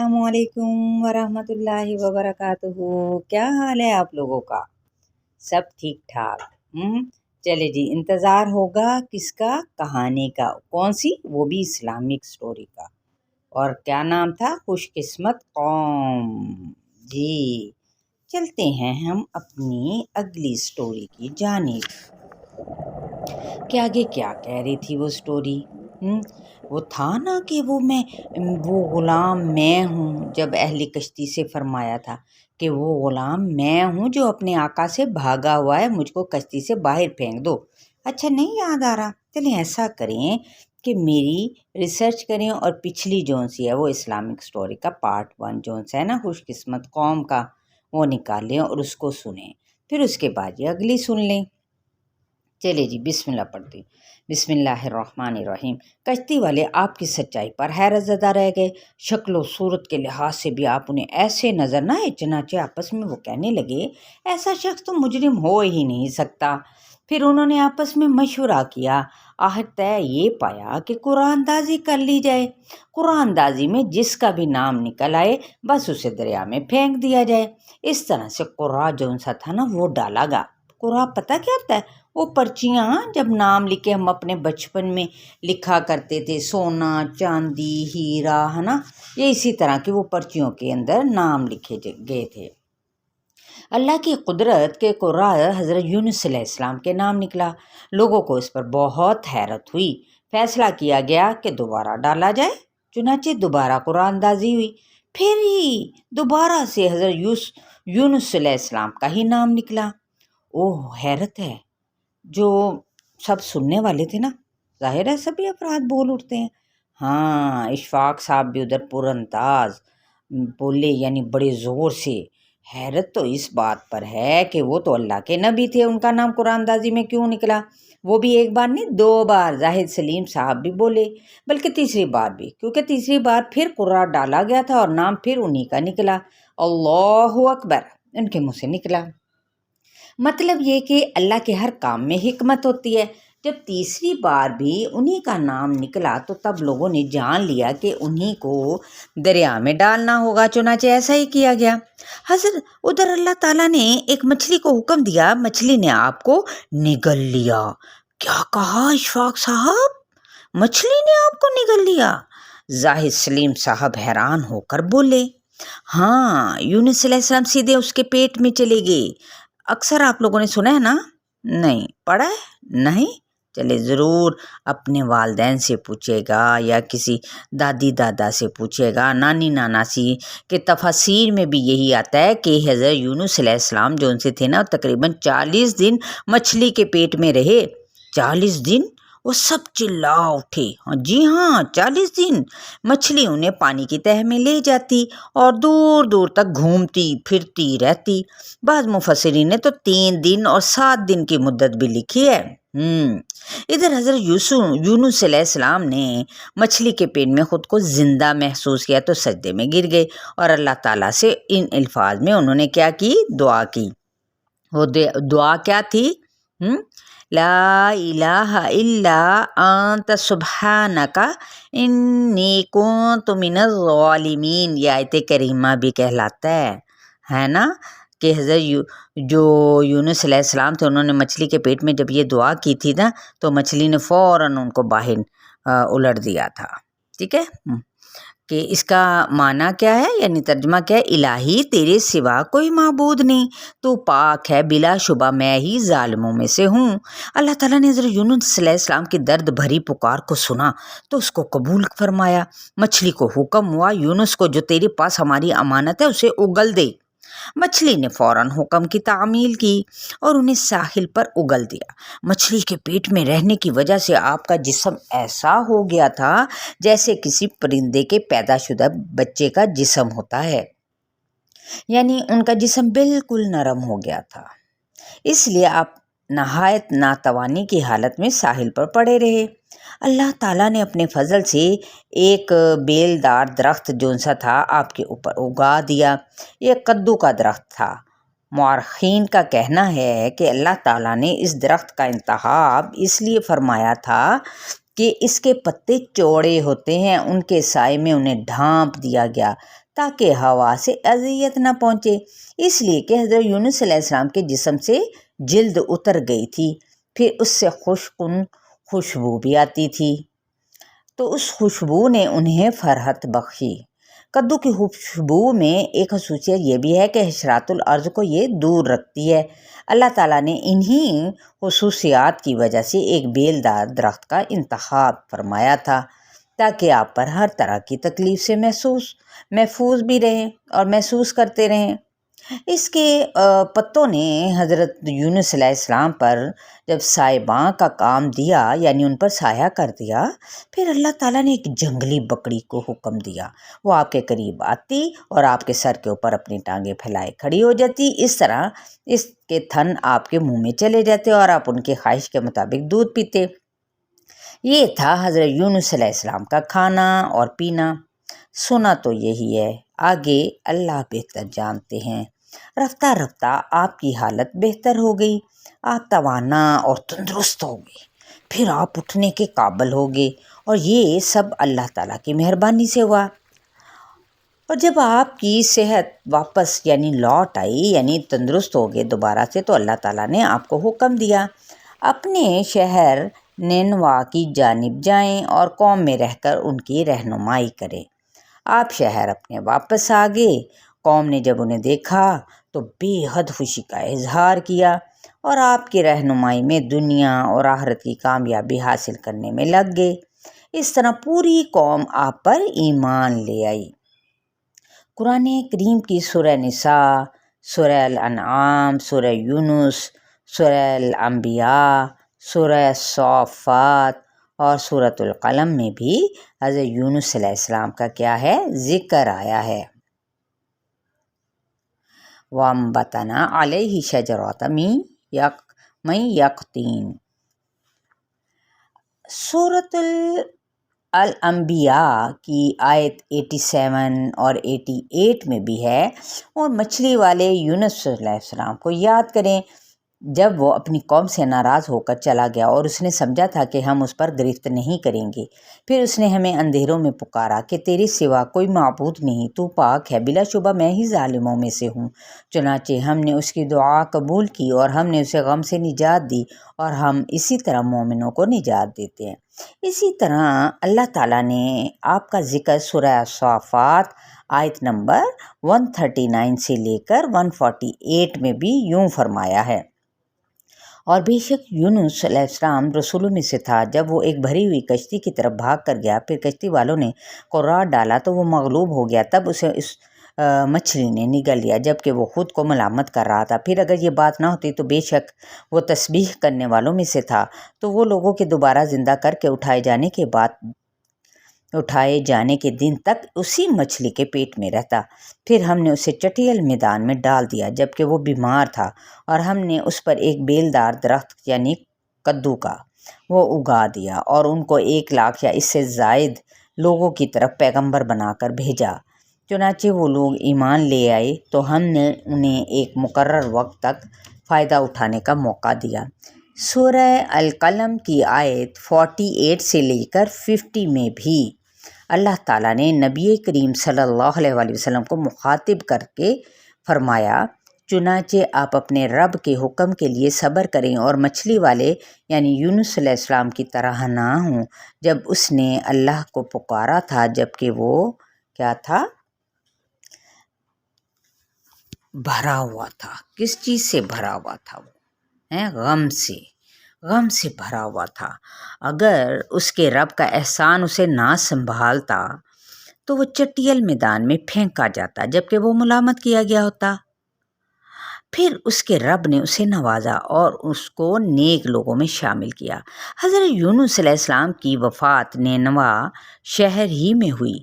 السلام علیکم ورحمۃ اللہ وبرکاتہ۔ کیا حال ہے آپ لوگوں کا؟ سب ٹھیک ٹھاک؟ چلے جی، انتظار ہوگا کس کا؟ کہانی کا۔ کون سی؟ وہ بھی اسلامک سٹوری کا۔ اور کیا نام تھا؟ خوش قسمت قوم۔ جی چلتے ہیں ہم اپنی اگلی سٹوری کی جانب کہ آگے کیا کہہ رہی تھی وہ سٹوری۔ وہ تھا نا کہ وہ غلام میں ہوں، جب اہل کشتی سے فرمایا تھا کہ وہ غلام میں ہوں جو اپنے آقا سے بھاگا ہوا ہے، مجھ کو کشتی سے باہر پھینک دو۔ اچھا نہیں یاد آ رہا؟ چلیں ایسا کریں کہ میری ریسرچ کریں اور پچھلی جون سی ہے وہ اسلامک سٹوری کا پارٹ 1 جون سا ہے نا خوش قسمت قوم کا، وہ نکال لیں اور اس کو سنیں، پھر اس کے بعد یہ اگلی سن لیں۔ چلے جی بسم اللہ پڑھتی۔ بسم اللہ الرحمن الرحیم۔ کشتی والے آپ کی سچائی پر حیرت زدہ رہ گئے، شکل و صورت کے لحاظ سے بھی آپ انہیں ایسے نظر نہ آئے، چنانچہ آپس میں وہ کہنے لگے ایسا شخص تو مجرم ہو ہی نہیں سکتا۔ پھر انہوں نے آپس میں مشورہ کیا، آخر طے یہ پایا کہ قرآن اندازی کر لی جائے۔ قرآن اندازی میں جس کا بھی نام نکل آئے بس اسے دریا میں پھینک دیا جائے۔ اس طرح سے قرآن جون سا تھا نا وہ ڈالا گا۔ قرآن پتہ کیا ہوتا ہے؟ وہ پرچیاں جب نام لکھے ہم اپنے بچپن میں لکھا کرتے تھے، سونا چاندی ہیرا، ہے نا، یہ اسی طرح کی وہ پرچیوں کے اندر نام لکھے گئے تھے۔ اللہ کی قدرت کے قرآن حضرت یونس علیہ السلام کے نام نکلا۔ لوگوں کو اس پر بہت حیرت ہوئی۔ فیصلہ کیا گیا کہ دوبارہ ڈالا جائے، چنانچہ دوبارہ قرآن اندازی ہوئی۔ پھر ہی دوبارہ سے حضرت یونس علیہ السلام کا ہی نام نکلا۔ اوہ حیرت ہے، جو سب سننے والے تھے نا، ظاہر ہے سبھی افراد بول اٹھتے ہیں۔ ہاں اشفاق صاحب بھی ادھر پر انداز بولے، یعنی بڑے زور سے۔ حیرت تو اس بات پر ہے کہ وہ تو اللہ کے نبی تھے، ان کا نام قرآن اندازی میں کیوں نکلا؟ وہ بھی ایک بار نہیں 2 بار۔ زاہد سلیم صاحب بھی بولے، بلکہ تیسری بار بھی، کیونکہ تیسری بار پھر قرآن ڈالا گیا تھا اور نام پھر انہی کا نکلا۔ اللہ اکبر ان کے منہ سے نکلا۔ مطلب یہ کہ اللہ کے ہر کام میں حکمت ہوتی ہے۔ جب تیسری بار بھی انہی کا نام نکلا تو تب لوگوں نے جان لیا کہ انہی کو دریا میں ڈالنا ہوگا، چنانچہ ایسا ہی کیا گیا۔ حضرت ادھر اللہ تعالیٰ نے ایک مچھلی کو حکم دیا، مچھلی نے آپ کو نگل لیا۔ کیا کہا اشفاق صاحب؟ مچھلی نے آپ کو نگل لیا؟ زاہد سلیم صاحب حیران ہو کر بولے، ہاں یونس علیہ السلام سیدھے اس کے پیٹ میں چلے گئے۔ اکثر آپ لوگوں نے سنا ہے نا؟ نہیں پڑھا ہے؟ نہیں؟ چلے ضرور اپنے والدین سے پوچھے گا یا کسی دادی دادا سے پوچھے گا، نانی نانا سے، کہ تفاسیر میں بھی یہی آتا ہے کہ حضرت یونس علیہ السلام جو ان سے تھے نا تقریباً 40 دن مچھلی کے پیٹ میں رہے۔ 40 دن وہ سب چلا اٹھے، جی ہاں 40 دن مچھلی انہیں پانی کی تہہ میں لے جاتی اور دور دور تک گھومتی پھرتی رہتی۔ بعض مفسرین نے تو 3 دن اور 7 دن کی مدت بھی لکھی ہے۔ ادھر حضرت یونس علیہ السلام نے مچھلی کے پیٹ میں خود کو زندہ محسوس کیا تو سجدے میں گر گئے اور اللہ تعالیٰ سے ان الفاظ میں انہوں نے کیا کی؟ دعا کی۔ وہ دعا کیا تھی؟ لا الہ الا انت سبحانک انی کنت من الظالمین، یہ آیت کریمہ بھی کہلاتا ہے نا، کہ حضرت جو یونس علیہ السلام تھے انہوں نے مچھلی کے پیٹ میں جب یہ دعا کی تھی نا تو مچھلی نے فوراً ان کو باہر الٹ دیا تھا۔ ٹھیک ہے، کہ اس کا معنی کیا ہے، یعنی ترجمہ کیا ہے؟ الہی تیرے سوا کوئی معبود نہیں، تو پاک ہے، بلا شبہ میں ہی ظالموں میں سے ہوں۔ اللہ تعالیٰ نے حضرت یونس علیہ السلام کی درد بھری پکار کو سنا تو اس کو قبول فرمایا۔ مچھلی کو حکم ہوا یونس کو جو تیرے پاس ہماری امانت ہے اسے اگل دے۔ مچھلی نے فوراً حکم کی تعمیل کی اور انہیں ساحل پر اگل دیا۔ مچھلی کے پیٹ میں رہنے کی وجہ سے آپ کا جسم ایسا ہو گیا تھا جیسے کسی پرندے کے پیدا شدہ بچے کا جسم ہوتا ہے، یعنی ان کا جسم بالکل نرم ہو گیا تھا۔ اس لیے آپ نہایت ناتوانی کی حالت میں ساحل پر پڑے رہے۔ اللہ تعالیٰ نے اپنے فضل سے ایک بیلدار درخت جون سا تھا آپ کے اوپر اگا دیا۔ یہ کدو کا درخت تھا۔ مورخین کا کہنا ہے کہ اللہ تعالیٰ نے اس درخت کا انتخاب اس لیے فرمایا تھا کہ اس کے پتے چوڑے ہوتے ہیں، ان کے سائے میں انہیں ڈھانپ دیا گیا تاکہ ہوا سے اذیت نہ پہنچے، اس لیے کہ حضرت یونس علیہ السلام کے جسم سے جلد اتر گئی تھی، پھر اس سے خشکن خوشبو بھی آتی تھی، تو اس خوشبو نے انہیں فرحت بخشی۔ کدو کی خوشبو میں ایک خصوصیت یہ بھی ہے کہ حشرات الارض کو یہ دور رکھتی ہے۔ اللہ تعالیٰ نے انہی خصوصیات کی وجہ سے ایک بیل دار درخت کا انتخاب فرمایا تھا تاکہ آپ پر ہر طرح کی تکلیف سے محفوظ بھی رہیں اور محسوس کرتے رہیں۔ اس کے پتوں نے حضرت یونس علیہ السلام پر جب سائباں کا کام دیا، یعنی ان پر سایہ کر دیا، پھر اللہ تعالیٰ نے ایک جنگلی بکری کو حکم دیا، وہ آپ کے قریب آتی اور آپ کے سر کے اوپر اپنی ٹانگیں پھیلائے کھڑی ہو جاتی، اس طرح اس کے تھن آپ کے منہ میں چلے جاتے اور آپ ان کی خواہش کے مطابق دودھ پیتے۔ یہ تھا حضرت یونس علیہ السلام کا کھانا اور پینا۔ سنا تو یہی ہے، آگے اللہ بہتر جانتے ہیں۔ رفتہ رفتہ آپ کی حالت بہتر ہو گئی، آپ توانا اور تندرست ہو گئے، پھر آپ اٹھنے کے قابل ہو گئے، اور یہ سب اللہ تعالیٰ کی مہربانی سے ہوا۔ اور جب آپ کی صحت واپس یعنی لوٹ آئی، یعنی تندرست ہو گئے دوبارہ سے، تو اللہ تعالیٰ نے آپ کو حکم دیا اپنے شہر نینوا کی جانب جائیں اور قوم میں رہ کر ان کی رہنمائی کریں۔ آپ شہر اپنے واپس آ گئے۔ قوم نے جب انہیں دیکھا تو بے حد خوشی کا اظہار کیا اور آپ کی رہنمائی میں دنیا اور آخرت کی کامیابی حاصل کرنے میں لگ گئے۔ اس طرح پوری قوم آپ پر ایمان لے آئی۔ قرآن کریم کی سورہ نساء، سورہ الانعام، سورہ یونس، سورہ الانبیاء، سورہ صافات اور سورۃ القلم میں بھی حضرت یونس علیہ السلام کا کیا ہے؟ ذکر آیا ہے۔ وَأَنبَتْنَا عَلَيْهِ شَجَرَةً مِّن یقطین۔ سورۃ الانبیاء کی آیت 87 اور 88 میں بھی ہے، اور مچھلی والے یونس علیہ السلام کو یاد کریں جب وہ اپنی قوم سے ناراض ہو کر چلا گیا اور اس نے سمجھا تھا کہ ہم اس پر گرفت نہیں کریں گے، پھر اس نے ہمیں اندھیروں میں پکارا کہ تیرے سوا کوئی معبود نہیں، تو پاک ہے، بلا شبہ میں ہی ظالموں میں سے ہوں۔ چنانچہ ہم نے اس کی دعا قبول کی اور ہم نے اسے غم سے نجات دی، اور ہم اسی طرح مومنوں کو نجات دیتے ہیں۔ اسی طرح اللہ تعالیٰ نے آپ کا ذکر سورہ صافات آیت نمبر 139 سے لے کر 148 میں بھی یوں فرمایا ہے، اور بے شک یونس علیہ السلام رسولوں میں سے تھا، جب وہ ایک بھری ہوئی کشتی کی طرف بھاگ کر گیا، پھر کشتی والوں نے قرار ڈالا تو وہ مغلوب ہو گیا، تب اسے اس مچھلی نے نگل لیا جبکہ وہ خود کو ملامت کر رہا تھا۔ پھر اگر یہ بات نہ ہوتی تو بے شک وہ تسبیح کرنے والوں میں سے تھا، تو وہ لوگوں کے دوبارہ زندہ کر کے اٹھائے جانے کے دن تک اسی مچھلی کے پیٹ میں رہتا۔ پھر ہم نے اسے چٹیل میدان میں ڈال دیا جبکہ وہ بیمار تھا، اور ہم نے اس پر ایک بیلدار درخت یعنی کدو کا وہ اگا دیا، اور ان کو 1 لاکھ یا اس سے زائد لوگوں کی طرف پیغمبر بنا کر بھیجا۔ چنانچہ وہ لوگ ایمان لے آئے تو ہم نے انہیں ایک مقرر وقت تک فائدہ اٹھانے کا موقع دیا۔ سورہ القلم کی آیت 48 سے لے کر 50 میں بھی اللہ تعالیٰ نے نبی کریم صلی اللہ علیہ وآلہ وسلم کو مخاطب کر کے فرمایا، چنانچہ آپ اپنے رب کے حکم کے لیے صبر کریں اور مچھلی والے یعنی یونس علیہ السلام کی طرح نہ ہوں، جب اس نے اللہ کو پکارا تھا جبکہ وہ کیا تھا؟ بھرا ہوا تھا۔ کس چیز سے بھرا ہوا تھا؟ وہ غم سے بھرا ہوا تھا۔ اگر اس کے رب کا احسان اسے نہ سنبھالتا تو وہ چٹیل میدان میں پھینکا جاتا جبکہ وہ ملامت کیا گیا ہوتا۔ پھر اس کے رب نے اسے نوازا اور اس کو نیک لوگوں میں شامل کیا۔ حضرت یونس علیہ السلام کی وفات نینوا شہر ہی میں ہوئی۔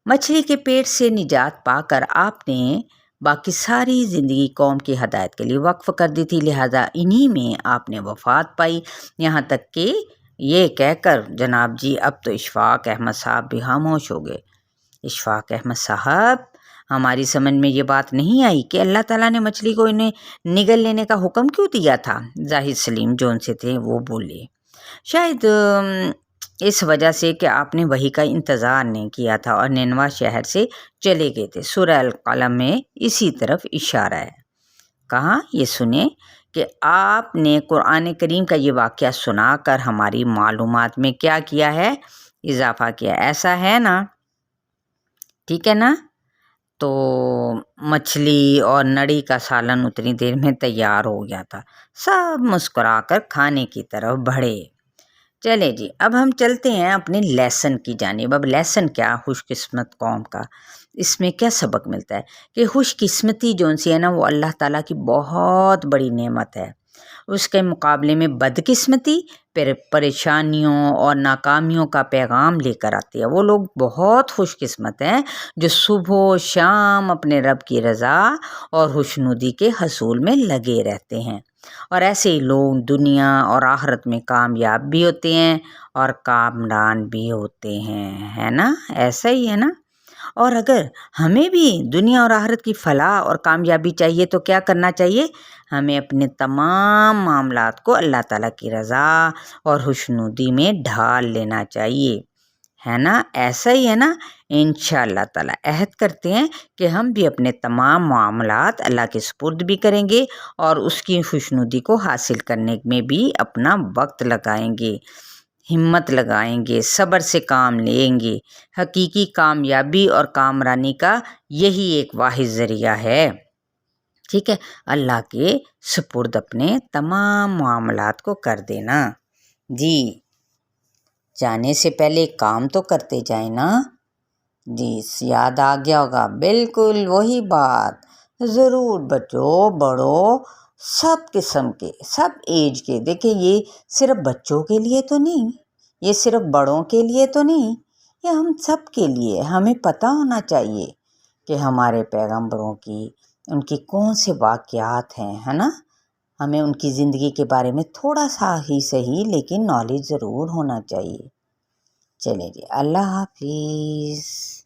مچھلی کے پیٹ سے نجات پا کر آپ نے باقی ساری زندگی قوم کی ہدایت کے لیے وقف کر دی تھی، لہٰذا انہی میں آپ نے وفات پائی، یہاں تک کہ یہ کہہ کر جناب جی اب تو اشفاق احمد صاحب بھی خاموش ہو گئے۔ اشفاق احمد صاحب، ہماری سمجھ میں یہ بات نہیں آئی کہ اللہ تعالیٰ نے مچھلی کو انہیں نگل لینے کا حکم کیوں دیا تھا؟ زاہد سلیم جو ان سے تھے وہ بولے، شاید اس وجہ سے کہ آپ نے وحی کا انتظار نہیں کیا تھا اور نینوا شہر سے چلے گئے تھے۔ سورہ القلم میں اسی طرف اشارہ ہے۔ کہاں؟ یہ سنیں کہ آپ نے قرآن کریم کا یہ واقعہ سنا کر ہماری معلومات میں کیا کیا ہے؟ اضافہ کیا۔ ایسا ہے نا؟ ٹھیک ہے نا؟ تو مچھلی اور نڑی کا سالن اتنی دیر میں تیار ہو گیا تھا۔ سب مسکرا کر کھانے کی طرف بڑھے۔ چلے جی، اب ہم چلتے ہیں اپنے لیسن کی جانب۔ اب لیسن کیا؟ خوش قسمت قوم کا۔ اس میں کیا سبق ملتا ہے کہ خوش قسمتی جو سی ہے نا، وہ اللہ تعالیٰ کی بہت بڑی نعمت ہے۔ اس کے مقابلے میں بدقسمتی پریشانیوں اور ناکامیوں کا پیغام لے کر آتی ہے۔ وہ لوگ بہت خوش قسمت ہیں جو صبح و شام اپنے رب کی رضا اور خوشنودی کے حصول میں لگے رہتے ہیں، اور ایسے ہی لوگ دنیا اور آخرت میں کامیاب بھی ہوتے ہیں اور کامران بھی ہوتے ہیں، ہے نا؟ ایسا ہی ہے نا؟ اور اگر ہمیں بھی دنیا اور آخرت کی فلاح اور کامیابی چاہیے تو کیا کرنا چاہیے؟ ہمیں اپنے تمام معاملات کو اللہ تعالیٰ کی رضا اور خوشنودی میں ڈھال لینا چاہیے، ہے نا؟ ایسا ہی ہے نا؟ انشاءاللہ تعالیٰ عہد کرتے ہیں کہ ہم بھی اپنے تمام معاملات اللہ کے سپرد بھی کریں گے اور اس کی خوشنودی کو حاصل کرنے میں بھی اپنا وقت لگائیں گے، ہمت لگائیں گے، صبر سے کام لیں گے۔ حقیقی کامیابی اور کامرانی کا یہی ایک واحد ذریعہ ہے۔ ٹھیک ہے؟ اللہ کے سپرد اپنے تمام معاملات کو کر دینا۔ جی، جانے سے پہلے کام تو کرتے جائیں نا۔ جی، یاد آ گیا ہوگا، بالکل وہی بات۔ ضرور بچوں، بڑوں، سب قسم کے، سب ایج کے۔ دیکھیں، یہ صرف بچوں کے لیے تو نہیں، یہ صرف بڑوں کے لیے تو نہیں، یہ ہم سب کے لیے۔ ہمیں پتہ ہونا چاہیے کہ ہمارے پیغمبروں کی، ان کی کون سے واقعات ہیں، ہے نا؟ ہمیں ان کی زندگی کے بارے میں تھوڑا سا ہی صحیح لیکن نالج ضرور ہونا چاہیے۔ چلے جی، اللہ حافظ۔